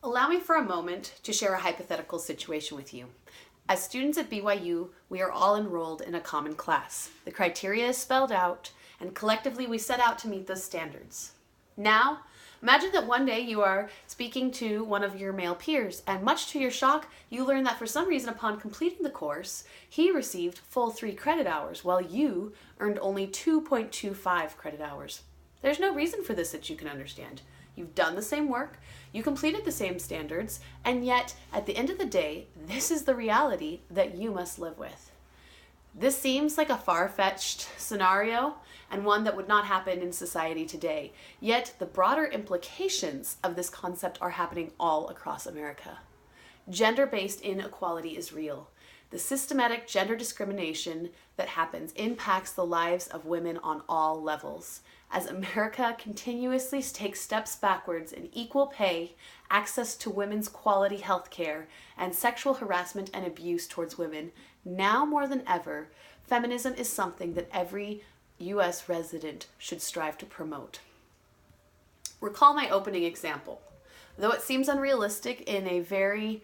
Allow me for a moment to share a hypothetical situation with you. As students at BYU, we are all enrolled in a common class. The criteria is spelled out, and collectively we set out to meet those standards. Now, imagine that one day you are speaking to one of your male peers, and much to your shock, you learn that for some reason upon completing the course, he received full 3 credit hours, while you earned only 2.25 credit hours. There's no reason for this that you can understand. You've done the same work, you completed the same standards, and yet, at the end of the day, this is the reality that you must live with. This seems like a far-fetched scenario, and one that would not happen in society today. Yet, the broader implications of this concept are happening all across America. Gender-based inequality is real. The systematic gender discrimination that happens impacts the lives of women on all levels. As America continuously takes steps backwards in equal pay, access to women's quality health care, and sexual harassment and abuse towards women, now more than ever, feminism is something that every U.S. resident should strive to promote. Recall my opening example. Though it seems unrealistic in a very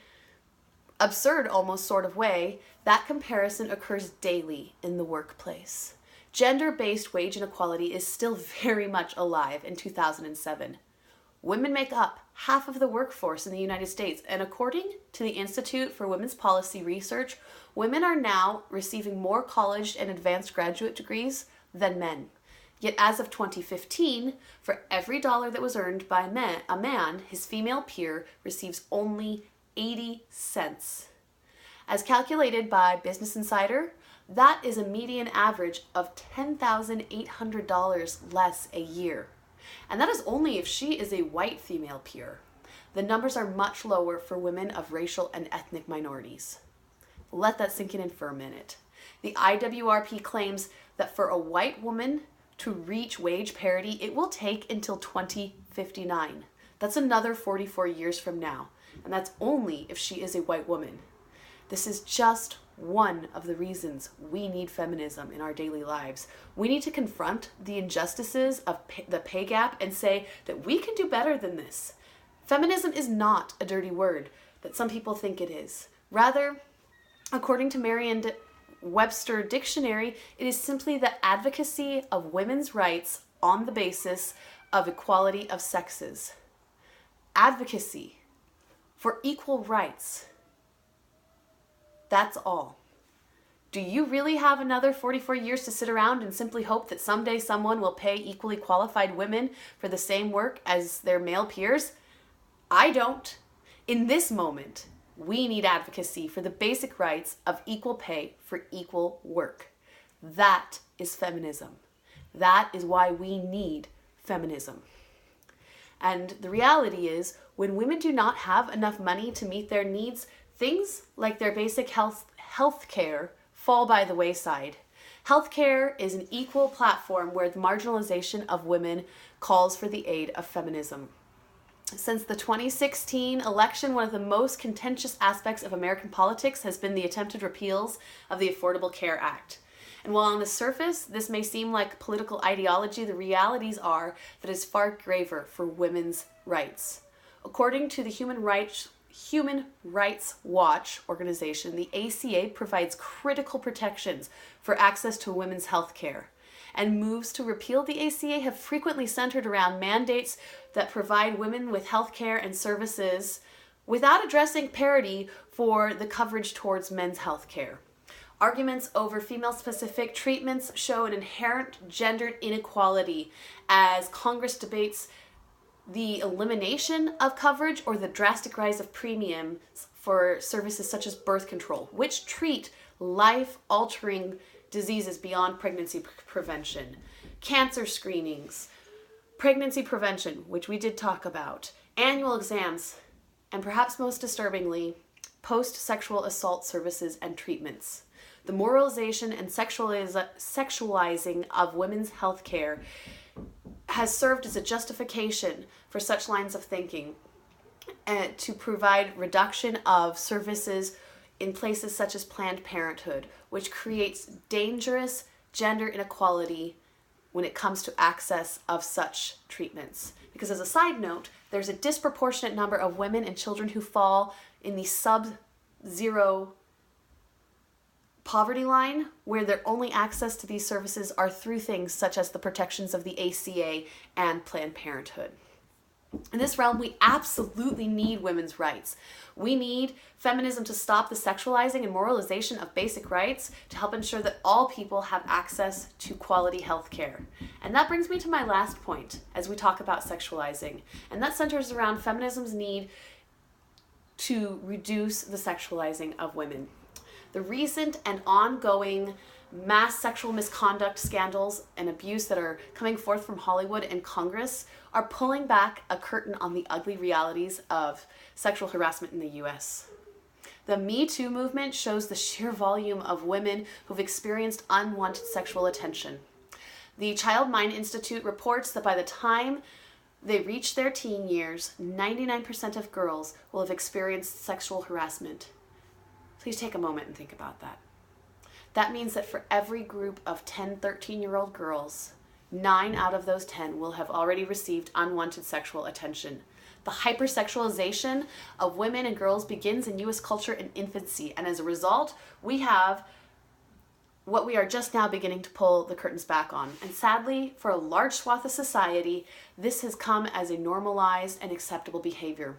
absurd almost sort of way, that comparison occurs daily in the workplace. Gender-based wage inequality is still very much alive in 2007. Women make up half of the workforce in the United States, and according to the Institute for Women's Policy Research, women are now receiving more college and advanced graduate degrees than men. Yet as of 2015, for every dollar that was earned by a man, his female peer receives only 80 cents. As calculated by Business Insider, that is a median average of $10,800 less a year. And that is only if she is a white female peer. The numbers are much lower for women of racial and ethnic minorities. Let that sink in for a minute. The IWRP claims that for a white woman to reach wage parity, it will take until 2059. That's another 44 years from now. And that's only if she is a white woman. This is just one of the reasons we need feminism in our daily lives. We need to confront the injustices of the pay gap and say that we can do better than this. Feminism is not a dirty word that some people think it is. Rather, according to Merriam-Webster Dictionary, it is simply the advocacy of women's rights on the basis of equality of sexes. Advocacy for equal rights. That's all. Do you really have another 44 years to sit around and simply hope that someday someone will pay equally qualified women for the same work as their male peers? I don't. In this moment, we need advocacy for the basic rights of equal pay for equal work. That is feminism. That is why we need feminism. And the reality is, when women do not have enough money to meet their needs, things like their basic health care fall by the wayside. Healthcare is an equal platform where the marginalization of women calls for the aid of feminism. Since the 2016 election, one of the most contentious aspects of American politics has been the attempted repeals of the Affordable Care Act. And while on the surface this may seem like political ideology, the realities are that it is far graver for women's rights. According to the Human Rights Watch organization, the ACA provides critical protections for access to women's health care. And moves to repeal the ACA have frequently centered around mandates that provide women with health care and services without addressing parity for the coverage towards men's health care. Arguments over female-specific treatments show an inherent gendered inequality as Congress debates the elimination of coverage or the drastic rise of premiums for services such as birth control, which treat life-altering diseases beyond pregnancy prevention, cancer screenings, pregnancy prevention, which we did talk about, annual exams, and perhaps most disturbingly, post-sexual assault services and treatments. The moralization and sexualizing of women's health care has served as a justification for such lines of thinking and to provide reduction of services in places such as Planned Parenthood, which creates dangerous gender inequality when it comes to access of such treatments. Because as a side note, there's a disproportionate number of women and children who fall in the sub-zero poverty line, where their only access to these services are through things such as the protections of the ACA and Planned Parenthood. In this realm, we absolutely need women's rights. We need feminism to stop the sexualizing and moralization of basic rights to help ensure that all people have access to quality health care. And that brings me to my last point as we talk about sexualizing, and that centers around feminism's need to reduce the sexualizing of women. The recent and ongoing mass sexual misconduct scandals and abuse that are coming forth from Hollywood and Congress are pulling back a curtain on the ugly realities of sexual harassment in the US. The Me Too movement shows the sheer volume of women who've experienced unwanted sexual attention. The Child Mind Institute reports that by the time they reach their teen years, 99% of girls will have experienced sexual harassment. Please take a moment and think about that. That means that for every group of 10, 13-year-old girls, 9 out of those 10 will have already received unwanted sexual attention. The hypersexualization of women and girls begins in U.S. culture in infancy, and as a result, we have what we are just now beginning to pull the curtains back on. And sadly, for a large swath of society, this has come as a normalized and acceptable behavior.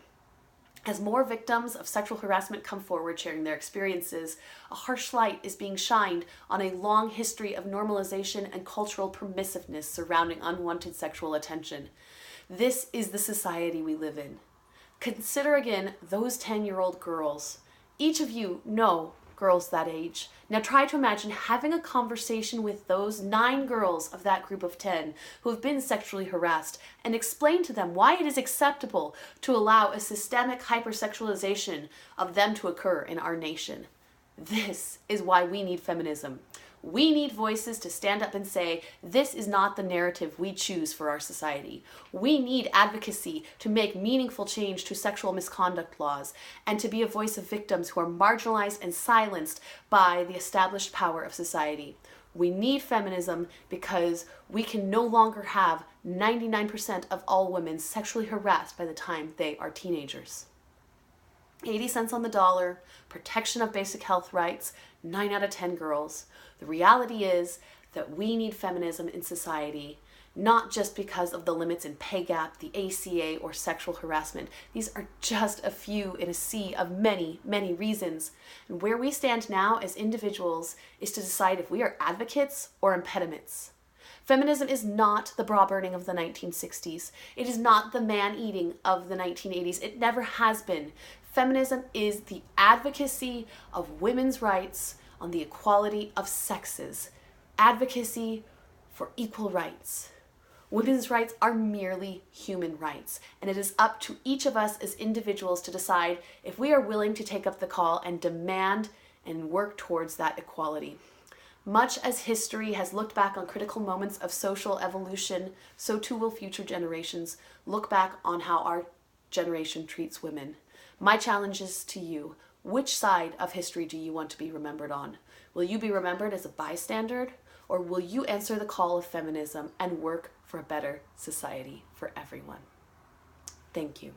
As more victims of sexual harassment come forward sharing their experiences, a harsh light is being shined on a long history of normalization and cultural permissiveness surrounding unwanted sexual attention. This is the society we live in. Consider again those 10-year-old girls. Each of you know girls that age. Now try to imagine having a conversation with those 9 girls of that group of 10 who have been sexually harassed and explain to them why it is acceptable to allow a systemic hypersexualization of them to occur in our nation. This is why we need feminism. We need voices to stand up and say, this is not the narrative we choose for our society. We need advocacy to make meaningful change to sexual misconduct laws and to be a voice of victims who are marginalized and silenced by the established power of society. We need feminism because we can no longer have 99% of all women sexually harassed by the time they are teenagers. 80 cents on the dollar, protection of basic health rights, 9 out of 10 girls. The reality is that we need feminism in society, not just because of the limits in pay gap, the ACA, or sexual harassment. These are just a few in a sea of many, many reasons. And where we stand now as individuals is to decide if we are advocates or impediments. Feminism is not the bra burning of the 1960s. It is not the man-eating of the 1980s. It never has been. Feminism is the advocacy of women's rights on the equality of sexes. Advocacy for equal rights. Women's rights are merely human rights, and it is up to each of us as individuals to decide if we are willing to take up the call and demand and work towards that equality. Much as history has looked back on critical moments of social evolution, so too will future generations look back on how our generation treats women. My challenge is to you. Which side of history do you want to be remembered on? Will you be remembered as a bystander, or will you answer the call of feminism and work for a better society for everyone? Thank you.